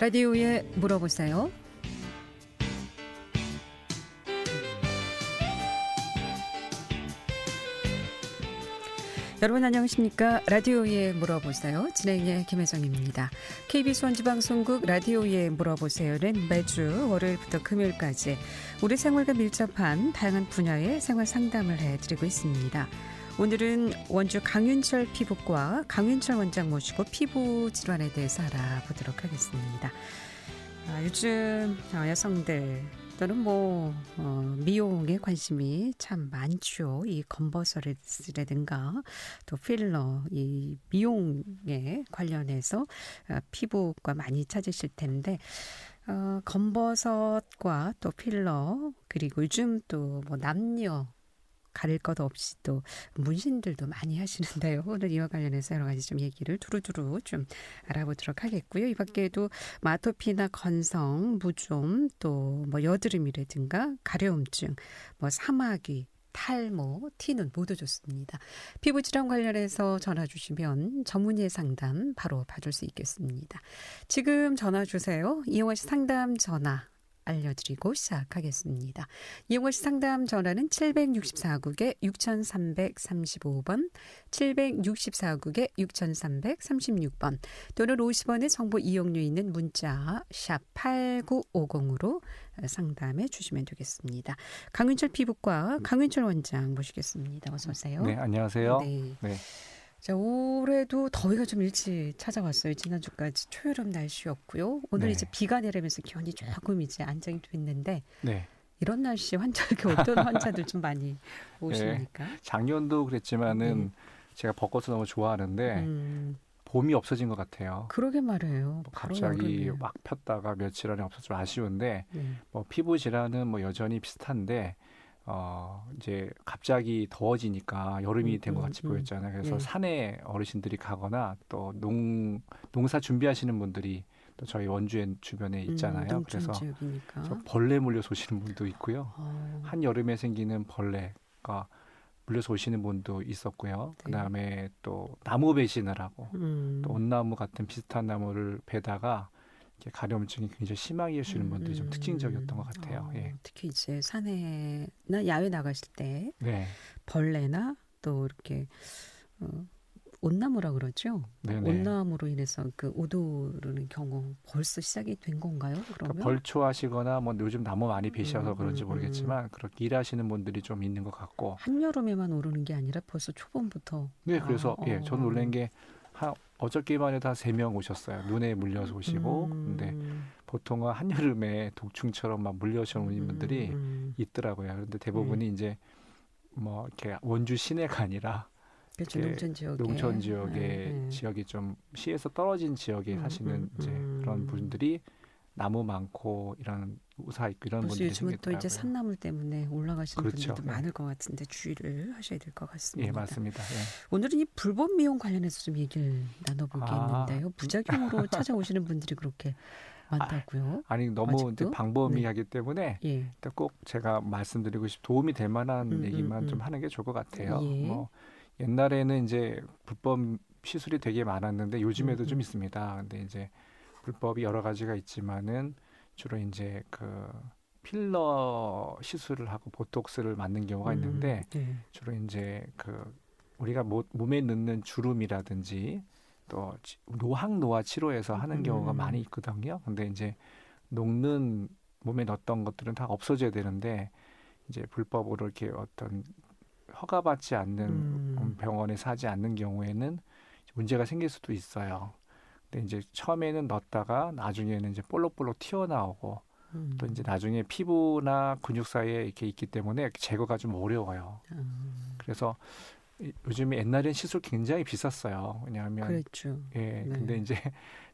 라디오에 물어보세요. 여러분 안녕하십니까? 라디오에 물어보세요. 진행의 김혜정입니다. KBS 원주방송국 라디오에 물어보세요는 매주 월요일부터 금요일까지 우리 생활과 밀접한 다양한 분야의 생활 상담을 해드리고 있습니다. 오늘은 원주 강윤철 피부과 강윤철 원장 모시고 피부 질환에 대해서 알아보도록 하겠습니다. 요즘 여성들 또는 미용에 관심이 참 많죠. 이 건버섯이라든가 또 필러, 이 미용에 관련해서 피부과 많이 찾으실 텐데 건버섯과 또 필러 그리고 요즘 또 남녀 가릴 것 없이 또 문신들도 많이 하시는데요. 오늘 이와 관련해서 여러 가지 좀 얘기를 두루두루 좀 알아보도록 하겠고요. 이 밖에도 아토피나 건성, 무좀, 또 여드름이라든가 가려움증, 사마귀, 탈모, 티눈 모두 좋습니다. 피부 질환 관련해서 전화 주시면 전문의의 상담 바로 받을 수 있겠습니다. 지금 전화 주세요. 이용하 씨 상담 전화 알려드리고 시작하겠습니다. 이용하 씨 상담 전화는 764국에 6335번, 764국에 6336번 또는 50원의 정보 이용료 있는 문자 샵 8950으로 상담해 주시면 되겠습니다. 강윤철 피부과 강윤철 원장 모시겠습니다. 어서 오세요. 네, 안녕하세요. 네. 네. 자, 올해도 더위가 좀 일찍 찾아왔어요. 지난주까지 초여름 날씨였고요. 오늘 네. 이제 비가 내리면서 기온이 조금 이제 안정이 됐는데 네. 이런 날씨에 어떤 환자들 좀 많이 오십니까? 네. 작년도 그랬지만은 제가 벚꽃을 너무 좋아하는데 봄이 없어진 것 같아요. 그러게 말해요. 바로 갑자기 여름이에요. 막 폈다가 며칠 안에 없어서 좀 아쉬운데 피부 질환은 여전히 비슷한데 이제 갑자기 더워지니까 여름이 된 것 같이 보였잖아요. 그래서 산에 어르신들이 가거나 또 농사 준비하시는 분들이 또 저희 원주에 주변에 있잖아요. 그래서 벌레 물려서 오시는 분도 있고요. 한여름에 생기는 벌레가 물려서 오시는 분도 있었고요. 네. 그다음에 또 나무 배신을 하고 또 온나무 같은 비슷한 나무를 베다가 가려움증이 굉장히 심하게 오시는 분들이 좀 특징적이었던 것 같아요. 예. 특히 이제 산에나 야외 나가실 때 네. 벌레나 또 이렇게 온나무라 그러죠. 네네. 온나무로 인해서 그 오도르는 경우 벌써 시작이 된 건가요? 그러면 벌초하시거나 요즘 나무 많이 베셔서 그런지 모르겠지만 그렇게 일하시는 분들이 좀 있는 것 같고 한여름에만 오르는 게 아니라 벌써 초반부터. 네, 그래서 저는 놀란 게 어저께만 해도 한 3명 오셨어요. 눈에 물려서 오시고. 근데 보통은 한여름에 독충처럼 막 물려오시는 분들이 있더라고요. 그런데 대부분이 이제 이렇게 원주 시내가 아니라 그렇죠. 농촌 지역의 지역이 좀 시에서 떨어진 지역에 사시는 이제 그런 분들이 나무 많고 이런 우사 있고 이런 분들이 요즘은 생기더라고요. 또 이제 산나물 때문에 올라가시는 그렇죠. 분들도 많을 것 같은데 주의를 하셔야 될 것 같습니다. 예, 맞습니다. 예. 오늘은 이 불법 미용 관련해서 좀 얘기를 나눠보겠는데요. 부작용으로 찾아오시는 분들이 그렇게 많다고요? 아니 너무 이제 방범위하기 때문에 꼭 제가 말씀드리고 도움이 될 만한 얘기만 좀 하는 게 좋을 것 같아요. 옛날에는 이제 불법 시술이 되게 많았는데 요즘에도 좀 있습니다. 근데 이제 불법이 여러 가지가 있지만은 주로 이제 그 필러 시술을 하고 보톡스를 맞는 경우가 있는데 주로 이제 그 우리가 몸에 넣는 주름이라든지 또 노화 치료에서 하는 경우가 많이 있거든요. 근데 이제 녹는 몸에 넣었던 것들은 다 없어져야 되는데 이제 불법으로 이렇게 어떤 허가받지 않는 병원에서 하지 않는 경우에는 문제가 생길 수도 있어요. 근데 이제 처음에는 넣었다가 나중에는 이제 볼록볼록 튀어나오고 또 이제 나중에 피부나 근육 사이에 이렇게 있기 때문에 제거가 좀 어려워요. 그래서 요즘에 옛날엔 시술 굉장히 비쌌어요. 왜냐하면 그렇죠. 예, 근데 이제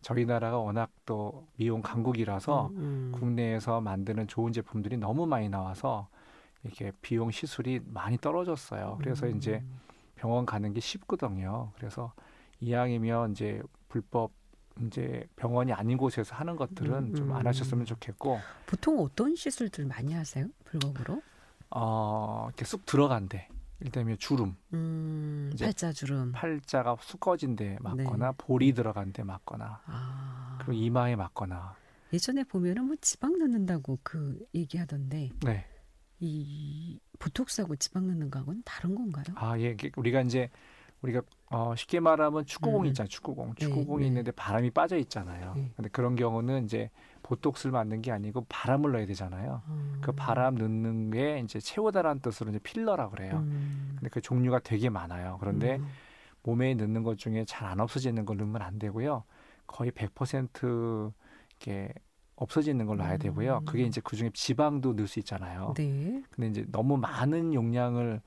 저희 나라가 워낙 또 미용 강국이라서 국내에서 만드는 좋은 제품들이 너무 많이 나와서 이렇게 비용 시술이 많이 떨어졌어요. 그래서 이제 병원 가는 게 쉽거든요. 그래서 이왕이면 이제 불법 이제 병원이 아닌 곳에서 하는 것들은 좀 안 하셨으면 좋겠고. 보통 어떤 시술들 많이 하세요? 불법으로? 이렇게 쑥 들어간대. 일단 주름, 팔자주름, 팔자가 수꺼진 데 맞거나 네. 볼이 들어간 데 맞거나 그리고 이마에 맞거나. 예전에 보면은 뭐 지방 넣는다고 그 얘기하던데 네. 이 보톡스하고 지방 넣는 거하고는 다른 건가요? 예, 우리가 쉽게 말하면 축구공 있잖아요. 축구공이 네. 있는데 바람이 빠져 있잖아요. 근데 그런 경우는 이제 보톡스를 맞는 게 아니고 바람을 넣어야 되잖아요. 그 바람 넣는 게 이제 채우다라는 뜻으로 이제 필러라고 그래요. 근데 그 종류가 되게 많아요. 그런데 몸에 넣는 것 중에 잘 안 없어지는 걸 넣으면 안 되고요. 거의 100% 이렇게 없어지는 걸 놔야 되고요. 그게 이제 그중에 지방도 넣을 수 있잖아요. 네. 근데 이제 너무 많은 용량을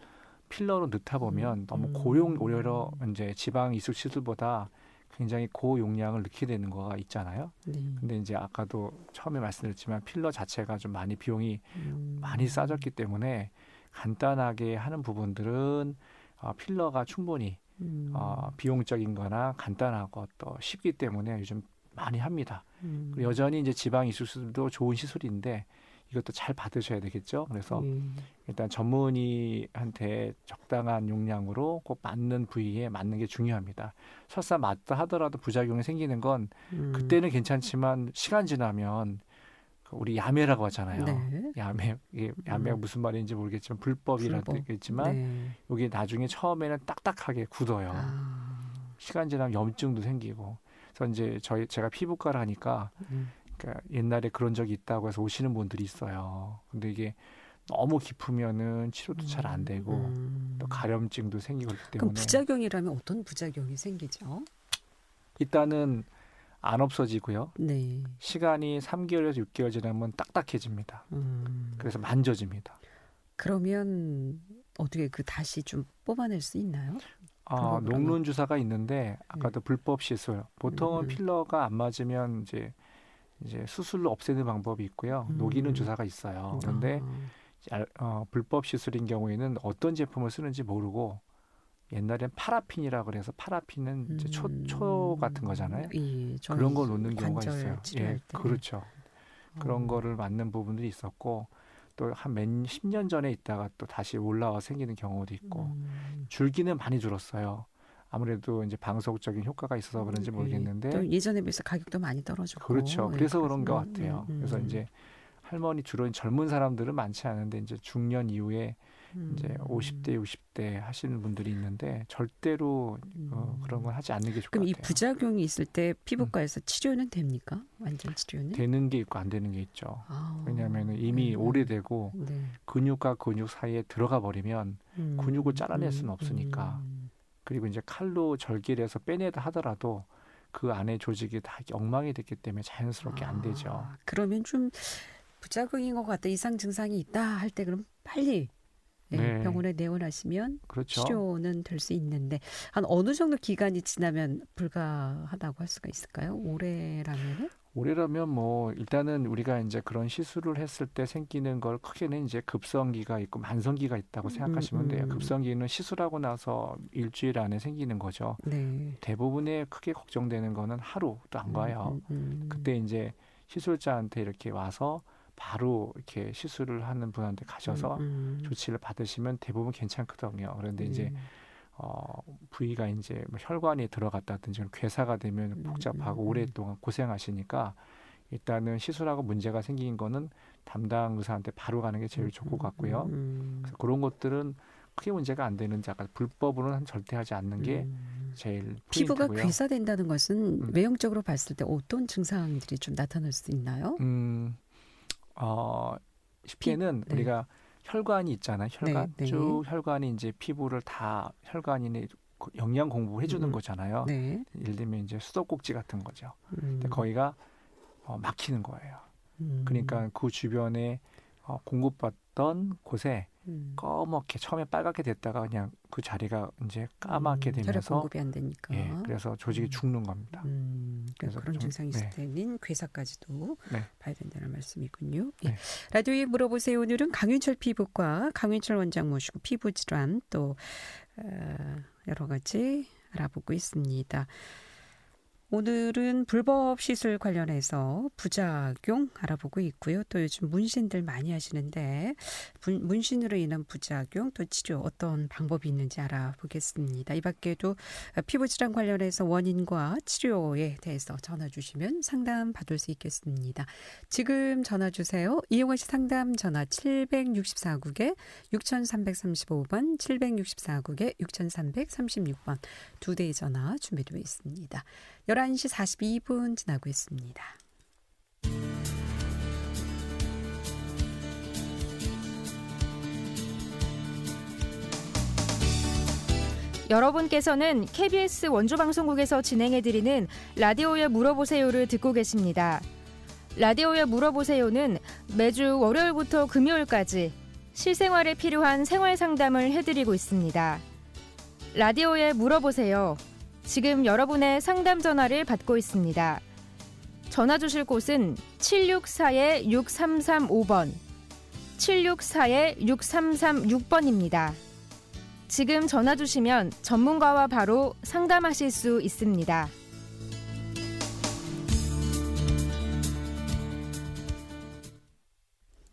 필러로 넣다 보면 너무 오히려 이제 지방 이식 시술보다 굉장히 고용량을 넣게 되는 거가 있잖아요. 근데 이제 아까도 처음에 말씀드렸지만 필러 자체가 좀 많이 비용이 많이 싸졌기 때문에 간단하게 하는 부분들은 필러가 충분히 비용적인 거나 간단하고 또 쉽기 때문에 요즘 많이 합니다. 여전히 이제 지방 이식 시술도 좋은 시술인데 이것도 잘 받으셔야 되겠죠. 그래서 일단 전문의한테 적당한 용량으로 꼭 맞는 부위에 맞는 게 중요합니다. 설사 맞다 하더라도 부작용이 생기는 건 그때는 괜찮지만 시간 지나면 우리 야매라고 하잖아요. 네. 이게 야매가 무슨 말인지 모르겠지만 불법이라도 있겠지만 네. 이게 나중에 처음에는 딱딱하게 굳어요. 시간 지나면 염증도 생기고. 그래서 이제 제가 피부과를 하니까 그러니까 옛날에 그런 적이 있다고 해서 오시는 분들이 있어요. 근데 이게 너무 깊으면은 치료도 잘 안 되고 또 가려움증도 생기고 그렇기 때문에. 그럼 부작용이라면 어떤 부작용이 생기죠? 일단은 안 없어지고요. 네. 시간이 3개월에서 6개월 지나면 딱딱해집니다. 그래서 만져집니다. 그러면 어떻게 다시 좀 뽑아낼 수 있나요? 녹는 주사가 있는데 아까도 불법 시술. 보통은 필러가 안 맞으면 이제 수술로 없애는 방법이 있고요. 녹이는 주사가 있어요. 그런데 불법 시술인 경우에는 어떤 제품을 쓰는지 모르고 옛날엔 파라핀이라고 그래서 파라핀은 이제 초 같은 거잖아요. 그런 걸 놓는 경우가 있어요. 예, 그렇죠. 그런 거를 맞는 부분들이 있었고 또 한 몇 10년 전에 있다가 또 다시 올라와 생기는 경우도 있고 줄기는 많이 줄었어요. 아무래도 이제 방석적인 효과가 있어서 그런지 모르겠는데 또 예전에 비해서 가격도 많이 떨어졌고 그렇죠. 그래서 그런 것 같아요. 그래서 이제 할머니 주로 젊은 사람들은 많지 않은데 이제 중년 이후에 이제 50대, 60대 하시는 분들이 있는데 절대로 그런 건 하지 않는 게 좋을 것 같아요. 그럼 이 부작용이 있을 때 피부과에서 치료는 됩니까? 완전 치료는? 되는 게 있고 안 되는 게 있죠. 왜냐하면 이미 오래되고 근육과 근육 사이에 들어가 버리면 근육을 잘라낼 수는 없으니까. 그리고 이제 칼로 절개를 해서 빼내다 하더라도 그 안에 조직이 다 엉망이 됐기 때문에 자연스럽게 안 되죠. 그러면 좀 부작용인 것 같다. 이상 증상이 있다 할 때 그럼 빨리 병원에 내원하시면 그렇죠. 치료는 될 수 있는데 한 어느 정도 기간이 지나면 불가하다고 할 수가 있을까요? 올해라면 뭐 일단은 우리가 이제 그런 시술을 했을 때 생기는 걸 크게는 이제 급성기가 있고 만성기가 있다고 생각하시면 돼요. 급성기는 시술하고 나서 일주일 안에 생기는 거죠. 네. 대부분의 크게 걱정되는 거는 하루도 안 가요. 그때 이제 시술자한테 이렇게 와서 바로 이렇게 시술을 하는 분한테 가셔서 조치를 받으시면 대부분 괜찮거든요. 그런데 이제 부위가 이제 뭐 혈관이 들어갔다든지 괴사가 되면 복잡하고 오랫동안 고생하시니까 일단은 시술하고 문제가 생긴 거는 담당 의사한테 바로 가는 게 제일 좋을 것 같고요. 그래서 그런 것들은 크게 문제가 안 되는지 아까 불법으로는 절대 하지 않는 게 제일 포인트고요. 피부가 괴사된다는 것은 외형적으로 봤을 때 어떤 증상들이 좀 나타날 수 있나요? 쉽게는 우리가 혈관이 있잖아요. 혈관 쭉 혈관이 이제 피부를 다 혈관이 영양 공부해 주는 거잖아요. 예를 들면 이제 수도꼭지 같은 거죠. 근데 거기가 막히는 거예요. 그러니까 그 주변에 공급받던 곳에 꺼멓게 처음에 빨갛게 됐다가 그냥 그 자리가 이제 까맣게 되면서 혈액 공급이 안 되니까. 그래서 조직이 죽는 겁니다. 그래서 그런 증상이 있을 때는 괴사까지도 봐야 된다는 말씀이군요. 네. 라디오에 물어보세요. 오늘은 강윤철 피부과 강윤철 원장 모시고 피부 질환 또 여러 가지 알아보고 있습니다. 오늘은 불법 시술 관련해서 부작용 알아보고 있고요. 또 요즘 문신들 많이 하시는데 문신으로 인한 부작용 또 치료 어떤 방법이 있는지 알아보겠습니다. 이 밖에도 피부질환 관련해서 원인과 치료에 대해서 전화 주시면 상담 받을 수 있겠습니다. 지금 전화 주세요. 이용하 씨 상담 전화 764국에 6335번 764국에 6336번 두 대의 전화 준비되어 있습니다. 11시 42분 지나고 있습니다. 여러분께서는 KBS 원주방송국에서 진행해드리는 라디오에 물어보세요를 듣고 계십니다. 라디오에 물어보세요는 매주 월요일부터 금요일까지 실생활에 필요한 생활 상담을 해드리고 있습니다. 라디오에 물어보세요. 지금 여러분의 상담 전화를 받고 있습니다. 전화 주실 곳은 764-6335번, 764-6336번입니다. 지금 전화 주시면 전문가와 바로 상담하실 수 있습니다.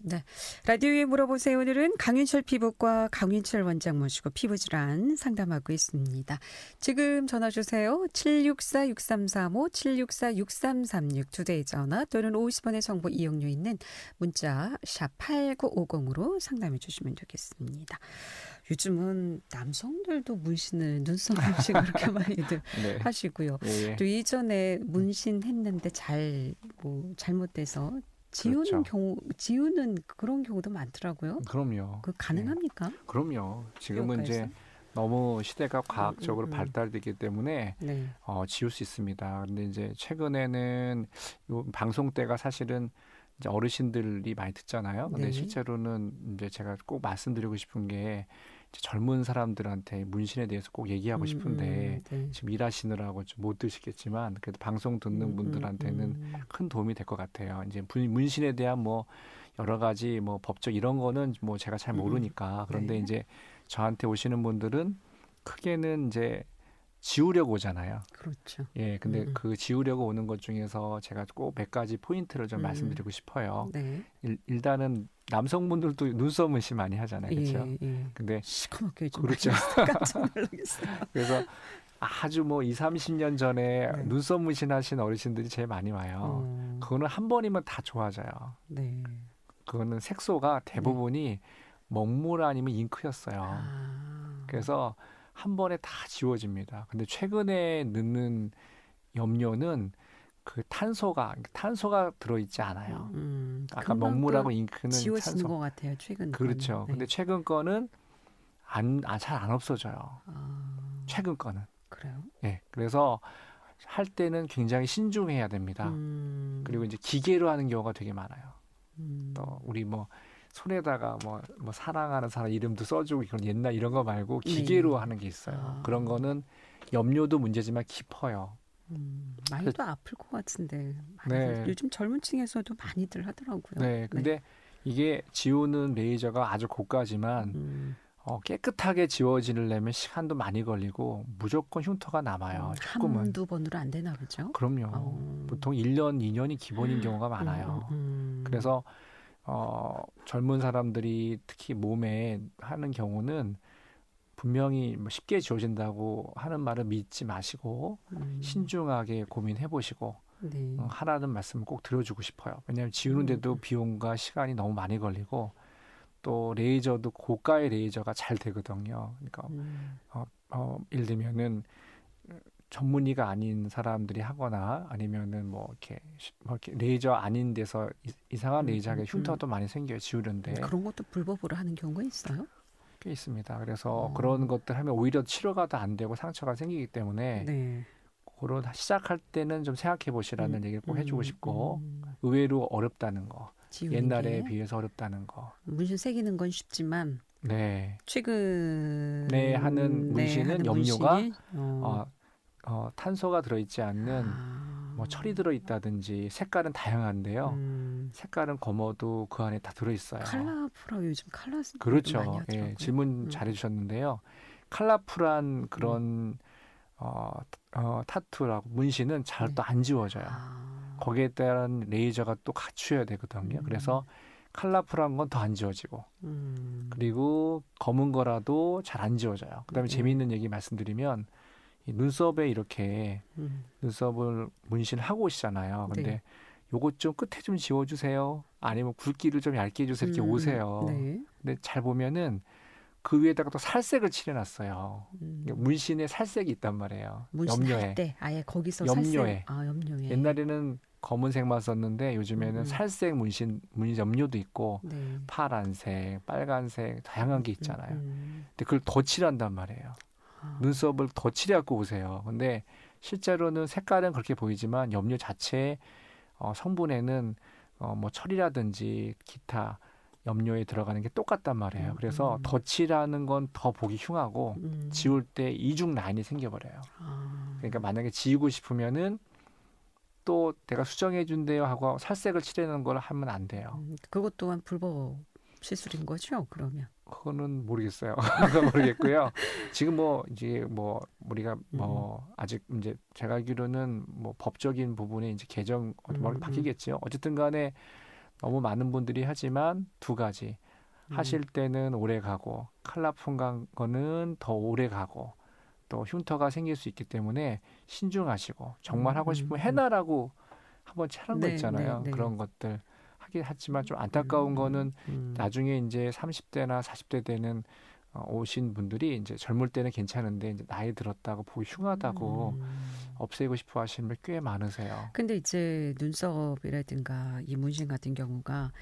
네, 라디오에 물어보세요. 오늘은 강윤철 피부과 강윤철 원장 모시고 피부질환 상담하고 있습니다. 지금 전화 주세요. 764-6335, 764-6336 두 대의 전화 또는 50원의 정보 이용료 있는 문자 샵 8950으로 상담해 주시면 되겠습니다. 요즘은 남성들도 문신을 눈썹 문신 그렇게 많이들 네. 하시고요. 예. 또 이전에 문신 했는데 잘못돼서 지우는 그런 경우도 많더라고요. 그럼요. 그 가능합니까? 네. 그럼요. 지금은 이제 너무 시대가 과학적으로 발달되기 때문에 네. 지울 수 있습니다. 근데 이제 최근에는 요 방송 때가 사실은 이제 어르신들이 많이 듣잖아요. 근데 네. 실제로는 이제 제가 꼭 말씀드리고 싶은 게 이제 젊은 사람들한테 문신에 대해서 꼭 얘기하고 싶은데 네. 지금 일하시느라고 좀 못 드시겠지만 그래도 방송 듣는 분들한테는 큰 도움이 될 것 같아요. 이제 문신에 대한 뭐 여러 가지 뭐 법적 이런 거는 뭐 제가 잘 모르니까 그런데 네. 이제 저한테 오시는 분들은 크게는 이제 지우려고 오잖아요. 그렇죠. 예, 근데 그 지우려고 오는 것 중에서 제가 꼭 몇 가지 포인트를 좀 말씀드리고 싶어요. 네. 일단은 남성분들도 눈썹 문신 많이 하잖아요, 그렇죠? 예. 근데 시커멓게 좀 그렇죠. 깜짝 놀라겠어요. 그래서 아주 뭐 2-30년 전에 네. 눈썹 문신하신 어르신들이 제일 많이 와요. 그거는 한 번이면 다 좋아져요. 네. 그거는 색소가 대부분이 먹물 아니면 잉크였어요. 그래서 한 번에 다 지워집니다. 근데 최근에 넣는 염료는 그 탄소가 들어있지 않아요. 아까 먹물하고 잉크는 지워지는 탄소. 것 같아요. 최근 그렇죠. 거는. 네. 근데 최근 거는 잘 안 없어져요. 최근 거는. 그래요? 예. 그래서 할 때는 굉장히 신중해야 됩니다. 그리고 이제 기계로 하는 경우가 되게 많아요. 또 우리 뭐 손에다가 뭐 사랑하는 사람 이름도 써주고 그런 옛날 이런 거 말고 기계로 하는 게 있어요. 그런 거는 염료도 문제지만 깊어요. 많이 또 아플 것 같은데. 네. 요즘 젊은 층에서도 많이들 하더라고요. 네. 근데 이게 지우는 레이저가 아주 고가지만 깨끗하게 지워지려면 시간도 많이 걸리고 무조건 흉터가 남아요. 조금은. 한두 번으로 안 되나 보죠? 그럼요. 보통 1년, 2년이 기본인 경우가 많아요. 그래서 젊은 사람들이 특히 몸에 하는 경우는 분명히 뭐 쉽게 지워진다고 하는 말을 믿지 마시고 신중하게 고민해 보시고 네. 하라는 말씀을 꼭 드려주고 싶어요. 왜냐하면 지우는데도 비용과 시간이 너무 많이 걸리고 또 레이저도 고가의 레이저가 잘 되거든요. 그러니까 예를 들면은 전문의가 아닌 사람들이 하거나 아니면은 뭐 이렇게 레이저 아닌 데서 이상한 레이저하게 흉터가 또 많이 생겨요. 지우는데. 그런 것도 불법으로 하는 경우가 있어요? 꽤 있습니다. 그래서 그런 것들 하면 오히려 치료가 더 안 되고 상처가 생기기 때문에 네. 그런 시작할 때는 좀 생각해 보시라는 얘기를 꼭 해주고 싶고 의외로 어렵다는 거. 옛날에 비해서 어렵다는 거. 문신 새기는 건 쉽지만 네. 최근에 하는 문신은 염료가 탄소가 들어있지 않는 뭐 철이 들어있다든지 색깔은 다양한데요. 색깔은 검어도 그 안에 다 들어있어요. 칼라프라 요즘 그렇죠. 많이 하더라고요. 질문 잘해주셨는데요. 칼라풀한 그런 타투라고 문신은 잘 또 안 지워져요. 거기에 따른 레이저가 또 갖춰야 되거든요. 그래서 컬러풀한 건 더 안 지워지고 그리고 검은 거라도 잘 안 지워져요. 그다음에 재미있는 얘기 말씀드리면 이 눈썹에 이렇게 눈썹을 문신하고 오시잖아요. 근데 네. 요것 좀 끝에 좀 지워주세요. 아니면 굵기를 좀 얇게 해주세요. 이렇게 오세요. 네. 근데 잘 보면은 그 위에다가 또 살색을 칠해놨어요. 문신에 살색이 있단 말이에요. 문신할 때 아예 거기서 염료에. 살색. 염료에. 옛날에는 검은색만 썼는데 요즘에는 살색 문신 염료도 있고 네. 파란색, 빨간색 다양한 게 있잖아요. 근데 그걸 더 칠한단 말이에요. 눈썹을 더 칠해갖고 오세요. 근데 실제로는 색깔은 그렇게 보이지만 염료 자체의 성분에는 뭐 철이라든지 기타 염료에 들어가는 게 똑같단 말이에요. 그래서 덧칠하는 건 더 보기 흉하고 지울 때 이중 라인이 생겨버려요. 그러니까 만약에 지우고 싶으면은 또 내가 수정해 준대요 하고 살색을 칠해놓은 걸 하면 안 돼요. 그것 또한 불법 시술인 거죠? 그러면 그거는 모르겠어요. 그건 모르겠고요. 지금 뭐 이제 뭐 우리가 뭐 아직 이제 제가 알기로는 뭐 법적인 부분에 이제 개정 바뀌겠죠. 어쨌든간에 너무 많은 분들이 하지만 두 가지 하실 때는 오래 가고 컬러풀한 거는 더 오래 가고 또 흉터가 생길 수 있기 때문에 신중하시고 정말 하고 싶으면 해나라고 한번 하는 거 있잖아요. 그런 것들 하긴 하지만 좀 안타까운 거는 나중에 이제 30대나 40대 되는 오신 분들이 이제 젊을 때는 괜찮은데 이제 나이 들었다고 보기 흉하다고 없애고 싶어 하시는 분 꽤 많으세요. 근데 이제 눈썹이라든가 이 문신 같은 경우가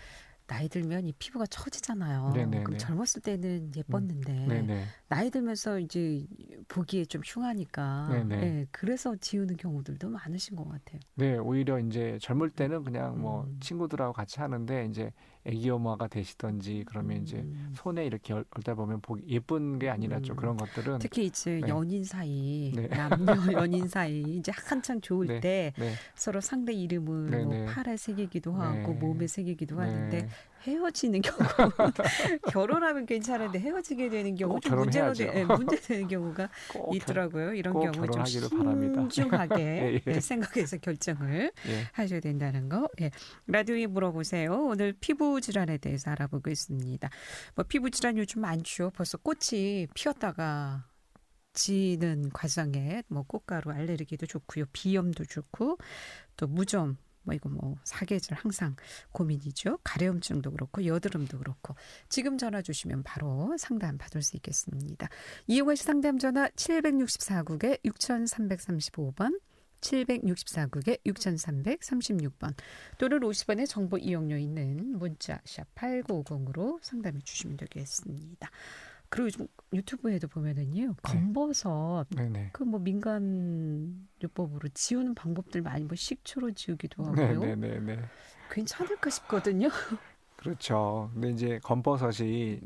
나이 들면 이 피부가 처지잖아요. 그럼 젊었을 때는 예뻤는데 나이 들면서 이제 보기에 좀 흉하니까 그래서 지우는 경우들도 많으신 것 같아요. 네, 오히려 이제 젊을 때는 그냥 뭐 친구들하고 같이 하는데 이제 애기 엄마가 되시던지 그러면 이제 손에 이렇게 얽다 보면 보기 예쁜 게 아니라 좀 그런 것들은 특히 이제 연인 사이 남녀 연인 사이 이제 한창 좋을 때 서로 상대 이름을 뭐 팔에 새기기도 하고 몸에 새기기도 하는데 헤어지는 경우 결혼하면 괜찮은데 헤어지게 되는 경우 좀 문제 되는 경우가 있더라고요. 이런 경우 좀 신중하게 생각해서 결정을 하셔야 된다는 거. 라디오에 물어보세요. 오늘 피부 질환에 대해서 알아보고 있습니다. 뭐 피부 질환 요즘 많죠. 벌써 꽃이 피었다가 지는 과정에 뭐 꽃가루 알레르기도 좋고요. 비염도 좋고 또 무좀 이거 사계절 항상 고민이죠. 가려움증도 그렇고 여드름도 그렇고 지금 전화 주시면 바로 상담 받을 수 있겠습니다. 이용하실 상담 전화 764국에 6335번 764국에 6336번 또는 50원의 정보 이용료 있는 문자 샵 8950으로 상담해 주시면 되겠습니다. 그리고 요즘 유튜브에도 보면은요 검버섯 그 뭐 민간요법으로 지우는 방법들 많이 식초로 지우기도 하고요. 괜찮을까 싶거든요. 그렇죠. 근데 이제 검버섯이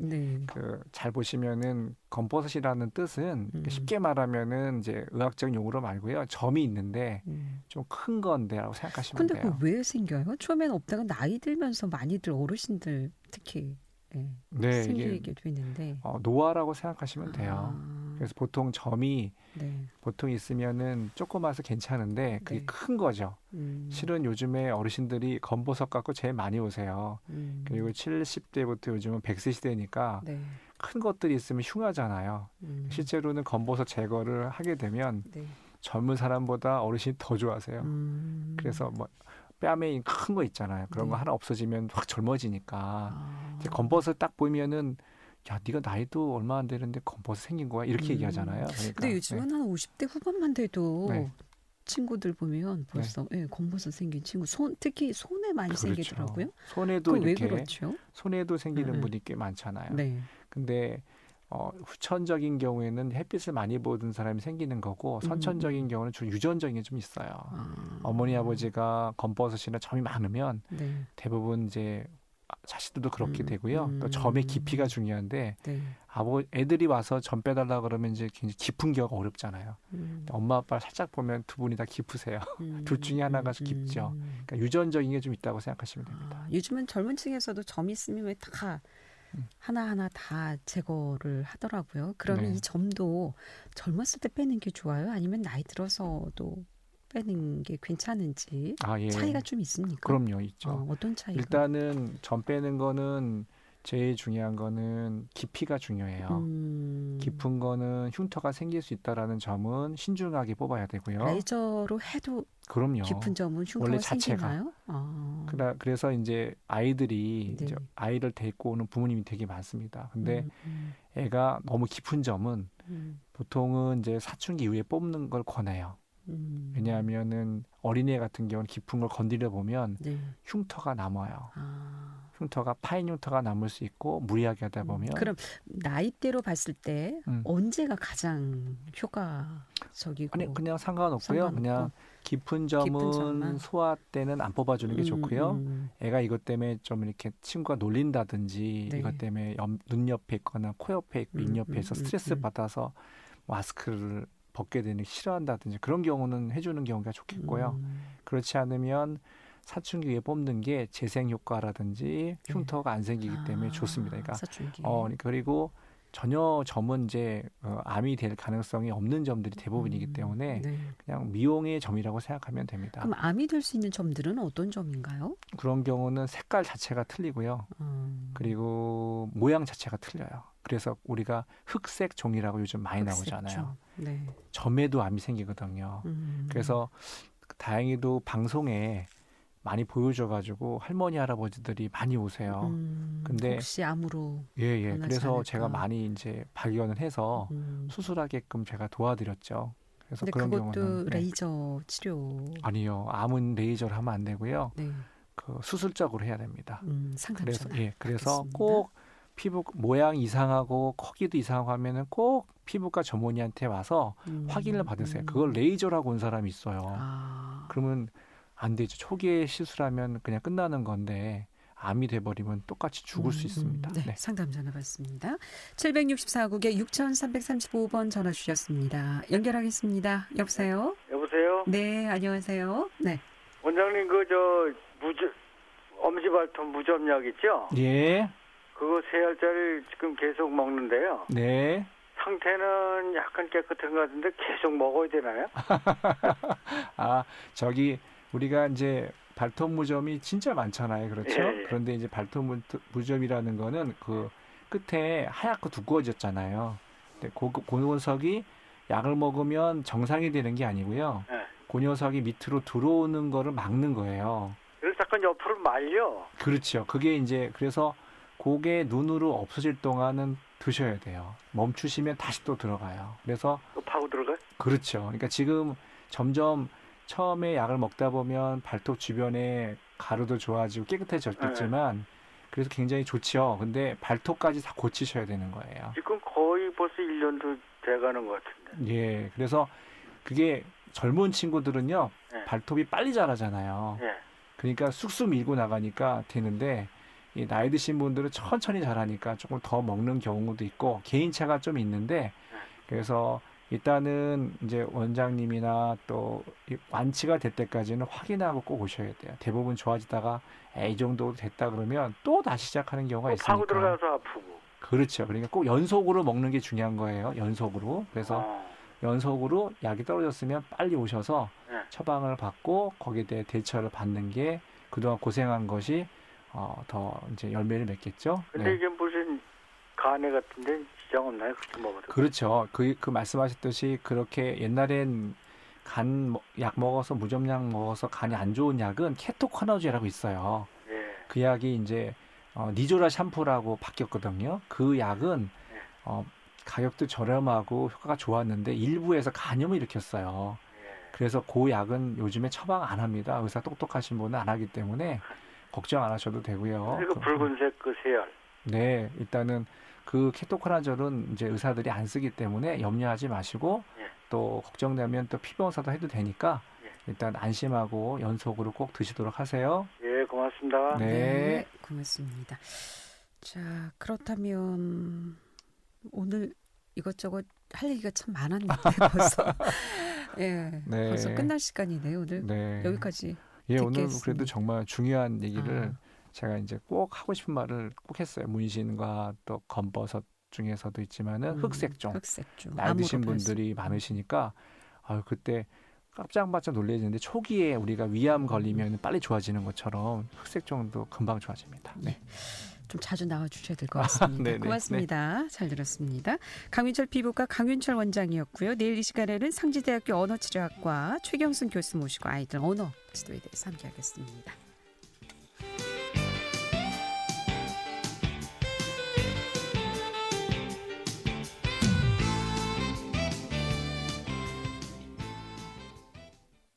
그 잘 보시면은 검버섯이라는 뜻은 쉽게 말하면은 이제 의학적인 용어로 말고요. 점이 있는데 좀 큰 건데라고 생각하시면 돼요. 근데 그거 왜 생겨요? 처음에는 없다가 나이 들면서 많이들 어르신들 특히 생기게 되는데 노화라고 생각하시면 돼요. 그래서 보통 점이 보통 있으면은 조그마서 괜찮은데 그게 큰 거죠. 실은 요즘에 어르신들이 검버섯 갖고 제일 많이 오세요. 그리고 70대부터 요즘은 100세 시대니까 큰 것들이 있으면 흉하잖아요. 실제로는 검버섯 제거를 하게 되면 젊은 사람보다 어르신이 더 좋아하세요. 그래서 뭐 뺨에 큰 거 있잖아요. 그런 거 하나 없어지면 확 젊어지니까. 이제 검버섯 딱 보면은 야, 네가 나이도 얼마 안 되는데 검버섯 생긴 거야? 이렇게 얘기하잖아요. 그러니까. 근데 요즘은 한 50대 후반만 돼도 친구들 보면 벌써 검버섯 생긴 친구 특히 손에 많이 생기더라고요. 손에도 이렇게 왜 그렇죠? 손에도 생기는 분이 꽤 많잖아요. 근데 후천적인 경우에는 햇빛을 많이 보던 사람이 생기는 거고 선천적인 경우는 주로 유전적인 게 좀 있어요. 어머니 아버지가 검버섯이나 점이 많으면 대부분 이제 자식들도 그렇게 되고요. 또 점의 깊이가 중요한데 애들이 와서 점 빼달라 그러면 이제 굉장히 깊은 경우가 어렵잖아요. 엄마 아빠를 살짝 보면 두 분이 다 깊으세요. 둘 중에 하나가 깊죠. 그러니까 유전적인 게 좀 있다고 생각하시면 됩니다. 요즘은 젊은 층에서도 점이 있으면 다 하나하나 다 제거를 하더라고요. 그러면 이 점도 젊었을 때 빼는 게 좋아요? 아니면 나이 들어서도 빼는 게 괜찮은지 차이가 좀 있습니까? 그럼요, 있죠. 어떤 차이가? 일단은 점 빼는 거는 제일 중요한 거는 깊이가 중요해요. 깊은 거는 흉터가 생길 수 있다라는 점은 신중하게 뽑아야 되고요. 레이저로 해도 그럼요. 깊은 점은 흉터가 원래 자체가. 생기나요? 그래서 이제 아이들이 이제 아이를 데리고 오는 부모님이 되게 많습니다. 근데 애가 너무 깊은 점은 보통은 이제 사춘기 이후에 뽑는 걸 권해요. 왜냐하면은 어린애 같은 경우는 깊은 걸 건드려 보면 흉터가 남아요. 흉터가 파인 흉터가 남을 수 있고 무리하게 하다 보면 그럼 나이대로 봤을 때 언제가 가장 효과적이고? 아니 그냥 상관없고요. 그냥 깊은 점은 소아 때는 안 뽑아주는 게 좋고요. 애가 이것 때문에 좀 이렇게 친구가 놀린다든지 이것 때문에 눈 옆에 있거나 코 옆에 있고 입 옆에 있어 스트레스 받아서 마스크를 벗게 되는 싫어한다든지 그런 경우는 해주는 경우가 좋겠고요. 그렇지 않으면 사춘기 위에 뽑는 게 재생 효과라든지 흉터가 안 생기기 때문에 좋습니다. 그러니까 그리고 전혀 점은 이제 암이 될 가능성이 없는 점들이 대부분이기 때문에 그냥 미용의 점이라고 생각하면 됩니다. 그럼 암이 될 수 있는 점들은 어떤 점인가요? 그런 경우는 색깔 자체가 틀리고요. 그리고 모양 자체가 틀려요. 그래서 우리가 흑색 종이라고 요즘 많이 나오잖아요. 점에도 암이 생기거든요. 그래서 다행히도 방송에 많이 보여줘가지고 할머니 할아버지들이 많이 오세요. 근데 혹시 암으로 그래서 않을까. 제가 많이 이제 발견을 해서 수술하게끔 제가 도와드렸죠. 그래서 근데 그런 그것도 경우는 레이저 치료 아니요, 암은 레이저를 하면 안 되고요. 그 수술적으로 해야 됩니다. 그래서 꼭 피부 모양 이상하고 크기도 이상하고 하면은 꼭 피부과 전문의한테 와서 확인을 받으세요. 그걸 레이저라고 온 사람이 있어요. 그러면 안 되죠. 초기에 시술하면 그냥 끝나는 건데 암이 돼버리면 똑같이 죽을 수 있습니다. 상담 전화 받습니다. 764국에 6335번 전화 주셨습니다. 연결하겠습니다. 여보세요? 여보세요? 네, 안녕하세요. 네. 원장님 엄지발톱 무좀약 있죠? 예. 그거 3알짜리 지금 계속 먹는데요. 네. 상태는 약간 깨끗한 것 같은데 계속 먹어야 되나요? 우리가 이제 발톱 무좀이 진짜 많잖아요. 그렇죠? 그런데 이제 발톱 무좀이라는 거는 그 끝에 하얗고 두꺼워졌잖아요. 근데 그 녀석이 약을 먹으면 정상이 되는 게 아니고요. 그 녀석이 밑으로 들어오는 거를 막는 거예요. 그래서 잠깐 옆으로 말려. 그렇죠. 그게 이제 그래서 그게 눈으로 없어질 동안은 드셔야 돼요. 멈추시면 다시 또 들어가요. 그래서 또 파고 들어가요? 그렇죠. 그러니까 지금 점점 처음에 약을 먹다 보면 발톱 주변에 가루도 좋아지고 깨끗해졌겠지만 그래서 굉장히 좋죠. 근데 발톱까지 다 고치셔야 되는 거예요. 지금 거의 벌써 1년도 돼가는 것 같은데. 예, 그래서 그게 젊은 친구들은요 발톱이 빨리 자라잖아요. 그러니까 쑥쑥 밀고 나가니까 되는데 이 나이 드신 분들은 천천히 자라니까 조금 더 먹는 경우도 있고 개인차가 좀 있는데 그래서 일단은 이제 원장님이나 또 완치가 될 때까지는 확인하고 꼭 오셔야 돼요. 대부분 좋아지다가 이 정도 됐다 그러면 또 다시 시작하는 경우가 있으니까. 파고 들어가서 아프고. 그렇죠. 그러니까 꼭 연속으로 먹는 게 중요한 거예요. 연속으로. 그래서 연속으로 약이 떨어졌으면 빨리 오셔서 처방을 받고 거기에 대해 대처를 받는 게 그동안 고생한 것이 더 이제 열매를 맺겠죠. 근데 이게 무슨 간에 같은데 지장 없나요? 그렇게 먹어도. 그렇죠. 그 말씀하셨듯이 그렇게 옛날엔 약 먹어서 무좀약 먹어서 간이 안 좋은 약은 케토코나즈라고 있어요. 그 약이 이제 니조라 샴푸라고 바뀌었거든요. 그 약은 가격도 저렴하고 효과가 좋았는데 일부에서 간염을 일으켰어요. 그래서 그 약은 요즘에 처방 안 합니다. 의사 똑똑하신 분은 안 하기 때문에 걱정 안 하셔도 되고요. 그리고 붉은색 그 세알. 네, 일단은 그 케토코나졸은 이제 의사들이 안 쓰기 때문에 염려하지 마시고 또 걱정되면 또 피부검사도 해도 되니까 일단 안심하고 연속으로 꼭 드시도록 하세요. 예, 고맙습니다. 네, 고맙습니다. 자, 그렇다면 오늘 이것저것 할 얘기가 참 많았는데 벌써 벌써 끝날 시간이네요. 오늘 여기까지 듣겠습니다. 오늘 그래도 정말 중요한 얘기를 제가 이제 꼭 하고 싶은 말을 꼭 했어요. 문신과 또 검버섯 중에서도 있지만은 흑색종. 나이 드신 분들이 많으시니까 그때 깜짝깜짝 놀라지는데 초기에 우리가 위암 걸리면 빨리 좋아지는 것처럼 흑색종도 금방 좋아집니다. 네. 좀 자주 나와주셔야 될 것 같습니다. 고맙습니다. 네. 잘 들었습니다. 강윤철 피부과 강윤철 원장이었고요. 내일 이 시간에는 상지대학교 언어치료학과 최경순 교수 모시고 아이들 언어 지도에 대해서 함께하겠습니다.